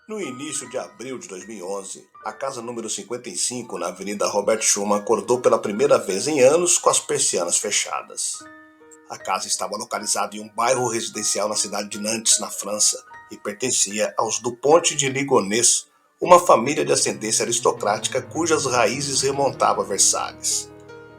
No início de abril de 2011, a casa número 55, na Avenida Robert Schumann, acordou pela primeira vez em anos com as persianas fechadas. A casa estava localizada em um bairro residencial na cidade de Nantes, na França, e pertencia aos Dupont de Ligonnès, uma família de ascendência aristocrática cujas raízes remontavam a Versalhes.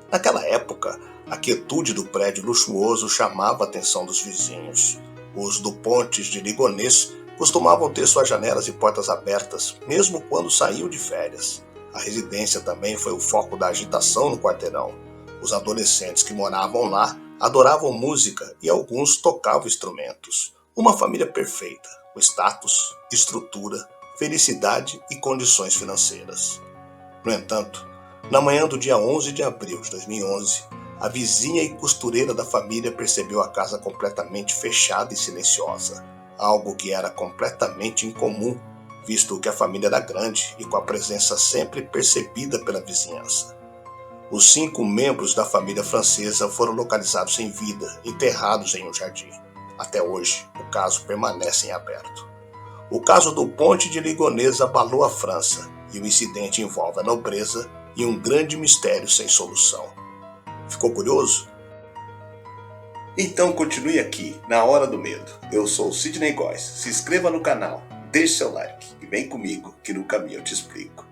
Naquela época, a quietude do prédio luxuoso chamava a atenção dos vizinhos. Os Dupontes de Ligonnès costumavam ter suas janelas e portas abertas, mesmo quando saíam de férias. A residência também foi o foco da agitação no quarteirão. Os adolescentes que moravam lá adoravam música e alguns tocavam instrumentos. Uma família perfeita, com status, estrutura, felicidade e condições financeiras. No entanto, na manhã do dia 11 de abril de 2011, a vizinha e costureira da família percebeu a casa completamente fechada e silenciosa, algo que era completamente incomum, visto que a família era grande e com a presença sempre percebida pela vizinhança. Os 5 membros da família francesa foram localizados sem vida, enterrados em um jardim. Até hoje, o caso permanece em aberto. O caso do Ponte de Ligonnès abalou a França, e o incidente envolve a nobreza e um grande mistério sem solução. Ficou curioso? Então continue aqui, na Hora do Medo. Eu sou o Sidney Góes. Se inscreva no canal, deixe seu like e vem comigo que no caminho eu te explico.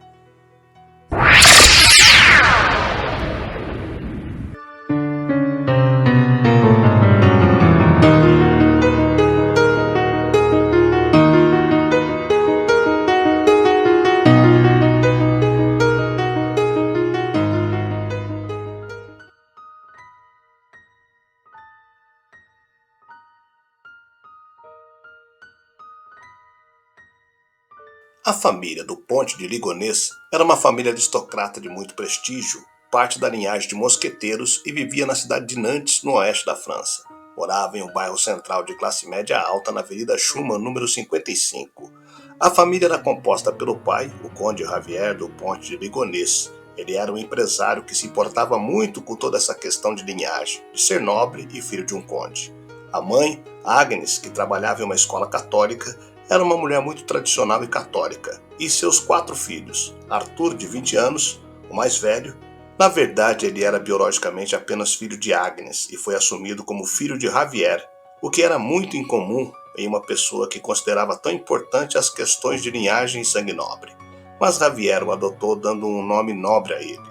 A família do Ponte de Ligonnès era uma família aristocrata de muito prestígio, parte da linhagem de mosqueteiros e vivia na cidade de Nantes, no oeste da França. Morava em um bairro central de classe média alta na Avenida Schumann, número 55. A família era composta pelo pai, o conde Javier do Ponte de Ligonnès. Ele era um empresário que se importava muito com toda essa questão de linhagem, de ser nobre e filho de um conde. A mãe, Agnes, que trabalhava em uma escola católica, era uma mulher muito tradicional e católica, e seus 4 filhos, Arthur, de 20 anos, o mais velho. Na verdade, ele era biologicamente apenas filho de Agnes e foi assumido como filho de Javier, o que era muito incomum em uma pessoa que considerava tão importante as questões de linhagem e sangue nobre. Mas Javier o adotou dando um nome nobre a ele.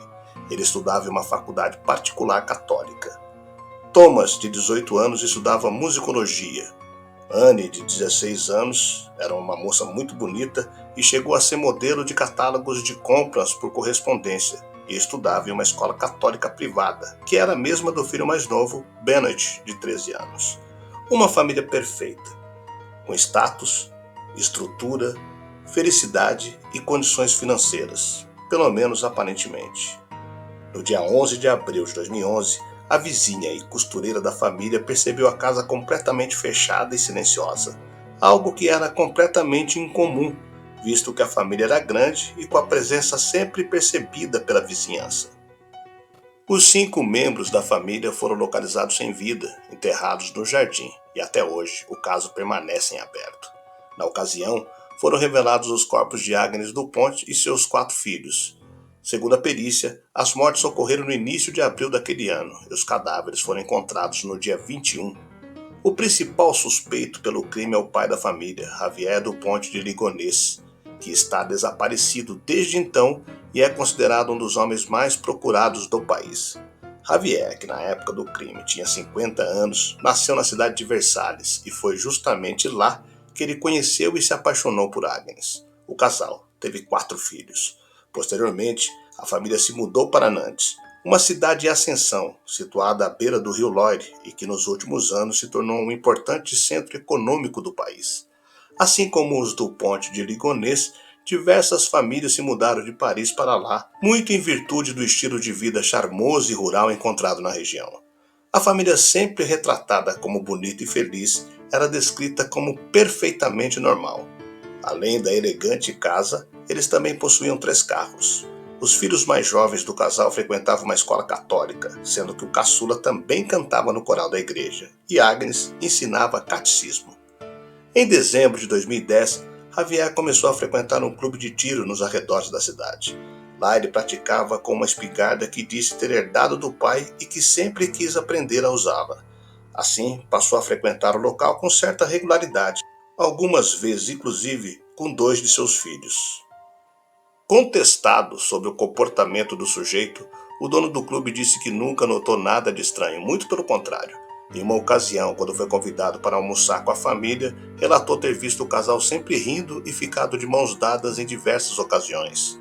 Ele estudava em uma faculdade particular católica. Thomas, de 18 anos, estudava musicologia. Anne, de 16 anos, era uma moça muito bonita e chegou a ser modelo de catálogos de compras por correspondência e estudava em uma escola católica privada, que era a mesma do filho mais novo, Bennett, de 13 anos. Uma família perfeita, com status, estrutura, felicidade e condições financeiras, pelo menos aparentemente. No dia 11 de abril de 2011, a vizinha e costureira da família percebeu a casa completamente fechada e silenciosa, algo que era completamente incomum, visto que a família era grande e com a presença sempre percebida pela vizinhança. Os 5 membros da família foram localizados sem vida, enterrados no jardim, e até hoje o caso permanece em aberto. Na ocasião, foram revelados os corpos de Agnes Dupont e seus 4 filhos. Segundo a perícia, as mortes ocorreram no início de abril daquele ano e os cadáveres foram encontrados no dia 21. O principal suspeito pelo crime é o pai da família, Javier Dupont de Ligonnès, que está desaparecido desde então e é considerado um dos homens mais procurados do país. Javier, que na época do crime tinha 50 anos, nasceu na cidade de Versalhes e foi justamente lá que ele conheceu e se apaixonou por Agnes. O casal teve 4 filhos. Posteriormente, a família se mudou para Nantes, uma cidade em ascensão, situada à beira do rio Loire e que nos últimos anos se tornou um importante centro econômico do país. Assim como os do Ponte de Ligonnès, diversas famílias se mudaram de Paris para lá, muito em virtude do estilo de vida charmoso e rural encontrado na região. A família, sempre retratada como bonita e feliz, era descrita como perfeitamente normal. Além da elegante casa, eles também possuíam 3 carros. Os filhos mais jovens do casal frequentavam uma escola católica, sendo que o caçula também cantava no coral da igreja, e Agnes ensinava catecismo. Em dezembro de 2010, Javier começou a frequentar um clube de tiro nos arredores da cidade. Lá ele praticava com uma espingarda que disse ter herdado do pai e que sempre quis aprender a usá-la. Assim, passou a frequentar o local com certa regularidade, algumas vezes inclusive com dois de seus filhos. Contestado sobre o comportamento do sujeito, o dono do clube disse que nunca notou nada de estranho, muito pelo contrário. Em uma ocasião, quando foi convidado para almoçar com a família, relatou ter visto o casal sempre rindo e ficado de mãos dadas em diversas ocasiões.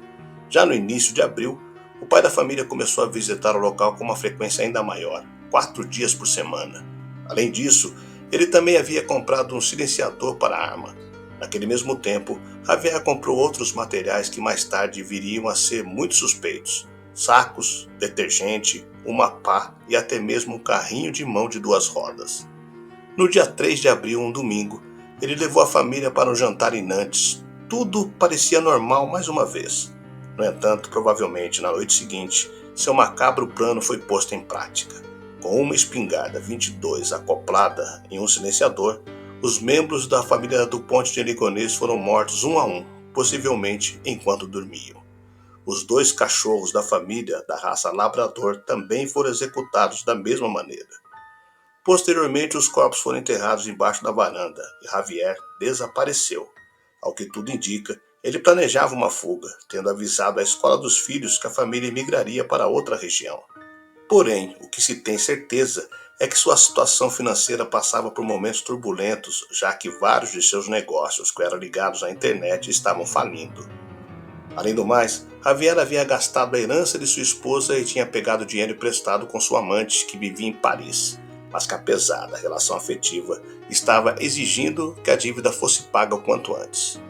Já no início de abril, o pai da família começou a visitar o local com uma frequência ainda maior, 4 dias por semana. Além disso, ele também havia comprado um silenciador para a arma. Naquele mesmo tempo, Javier comprou outros materiais que mais tarde viriam a ser muito suspeitos: sacos, detergente, uma pá e até mesmo um carrinho de mão de 2 rodas. No dia 3 de abril, um domingo, ele levou a família para um jantar em Nantes. Tudo parecia normal mais uma vez. No entanto, provavelmente na noite seguinte, seu macabro plano foi posto em prática. Com uma espingarda 22 acoplada em um silenciador, os membros da família do Ponte de Ligonnès foram mortos um a um, possivelmente enquanto dormiam. Os 2 cachorros da família da raça Labrador também foram executados da mesma maneira. Posteriormente, os corpos foram enterrados embaixo da varanda e Javier desapareceu. Ao que tudo indica, ele planejava uma fuga, tendo avisado a escola dos filhos que a família migraria para outra região. Porém, o que se tem certeza é que sua situação financeira passava por momentos turbulentos, já que vários de seus negócios que eram ligados à internet estavam falindo. Além do mais, Javier havia gastado a herança de sua esposa e tinha pegado dinheiro emprestado com sua amante, que vivia em Paris, mas que, apesar da relação afetiva, estava exigindo que a dívida fosse paga o quanto antes.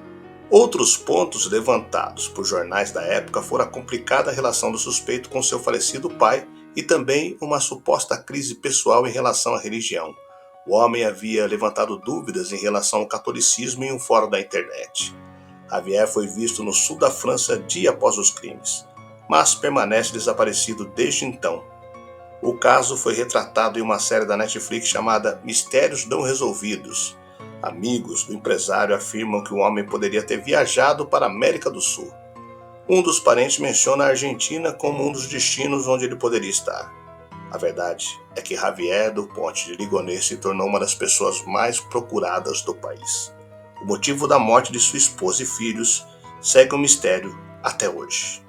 Outros pontos levantados por jornais da época foram a complicada relação do suspeito com seu falecido pai e também uma suposta crise pessoal em relação à religião. O homem havia levantado dúvidas em relação ao catolicismo em um fórum da internet. Javier foi visto no sul da França dia após os crimes, mas permanece desaparecido desde então. O caso foi retratado em uma série da Netflix chamada Mistérios Não Resolvidos. Amigos do empresário afirmam que o homem poderia ter viajado para a América do Sul. Um dos parentes menciona a Argentina como um dos destinos onde ele poderia estar. A verdade é que Javier do Ponte de Ligonnès se tornou uma das pessoas mais procuradas do país. O motivo da morte de sua esposa e filhos segue um mistério até hoje.